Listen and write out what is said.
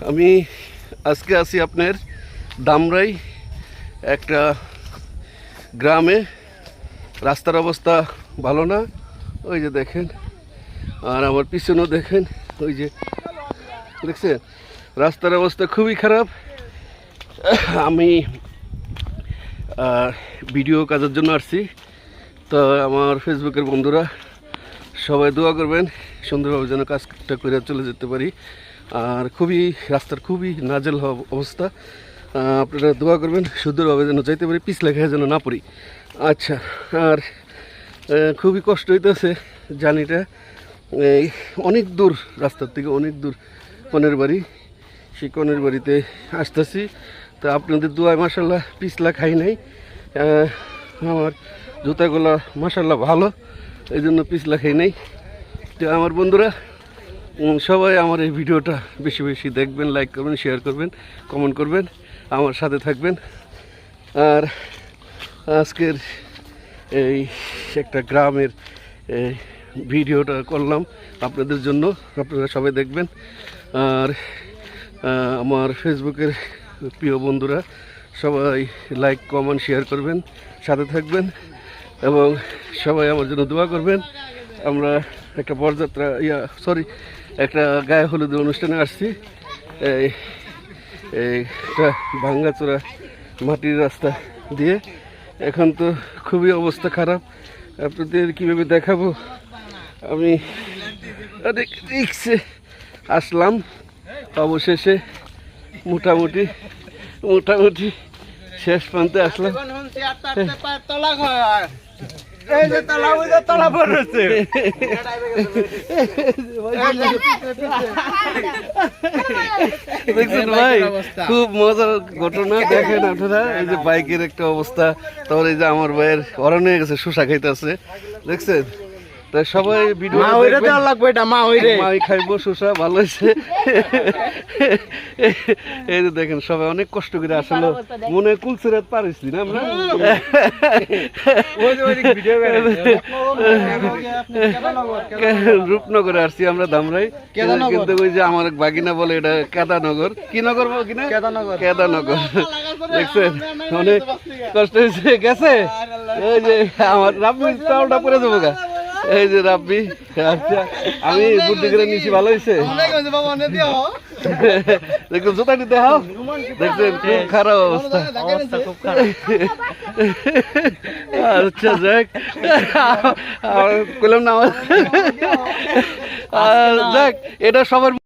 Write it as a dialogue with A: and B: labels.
A: আমি আজকে আছি আপনার দামরাই একটা গ্রামে। রাস্তার অবস্থা ভালো না, ওই যে দেখেন, আর আমার পিছনেও দেখেন, ওই যে দেখছেন রাস্তার অবস্থা খুবই খারাপ। আমি ভিডিও কাজের জন্য আসছি, তো আমার ফেসবুকের বন্ধুরা সবাই দোয়া করবেন সুন্দরভাবে যেন কাজটা করে চলে যেতে পারি। আর রাস্তার খুবই নাজেল অবস্থা, আপনারা দোয়া করবেন সুন্দরভাবে যেন যাইতে পারি, পিছলা খেয়ে যেন না পড়ি। আচ্ছা, আর খুবই কষ্ট হইতেছে জানিটা, এই অনেক দূর রাস্তার থেকে, অনেক দূর কনের বাড়ি, সেই কনের বাড়িতে আসতেছি। তো আপনাদের দোয়ায় মাসাল্লাহ পিছলা খাই নাই, আমার জুতাগুলো মাসাল্লাহ ভালো, এই জন্য পিছলা খাই নাই। তো আমার বন্ধুরা সবাই আমার এই ভিডিওটা বেশি বেশি দেখবেন, লাইক করবেন, শেয়ার করবেন, কমেন্ট করবেন, আমার সাথে থাকবেন। আর আজকের এই একটা গ্রামের ভিডিওটা করলাম আপনাদের জন্য, আপনারা সবাই দেখবেন। আর আমার ফেসবুকের প্রিয় বন্ধুরা সবাই লাইক কমেন্ট শেয়ার করবেন, সাথে থাকবেন এবং সবাই আমার জন্য দোয়া করবেন। আমরা একটা বরযাত্রা একটা গায়ে হলুদ অনুষ্ঠানে আসছি। একটা ভাঙ্গাচোরা মাটির রাস্তা দিয়ে, এখন তো খুবই অবস্থা খারাপ, আপনাদের কীভাবে দেখাবো। আমি অনেক রিক্সে আসলাম, অবশেষে মোটামুটি শেষ প্রান্তে আসলাম। দেখছেন ভাই, খুব মজার ঘটনা। দেখেন আপনারা, এই যে বাইকের একটা অবস্থা, তারপর এই যে আমার ভাইয়ের অরণ্য হয়ে গেছে, শসা খাইতেছে, দেখছেন। তাই সবাই ভিডিও মাই খাইবো শসা, ভালো হয়েছে। এই যে দেখেন সবাই অনেক কষ্ট করে আসলে, মনে হয় কুলসিরাত পারিছি না আমরা। রূপনগরে আসছি আমরা দামরাই, কিন্তু ওই যে আমার বাগিনা বলে এটা কেদানগর। কি নগর কিনা? কেদানগর। দেখছেন অনেক কষ্ট হয়েছে, গেছে এই যে আমার রাব্বি চাউলটা পরে যাবো গা, এই যে রাব্বি। আচ্ছা, আমি বুদ্ধি করে নিয়েছি, ভালো হয়েছে। দেখুন জুতাটি দেখাও, দেখছেন খুব খারাপ অবস্থা। আচ্ছা যাক, কইলাম না যাক, এটা সবার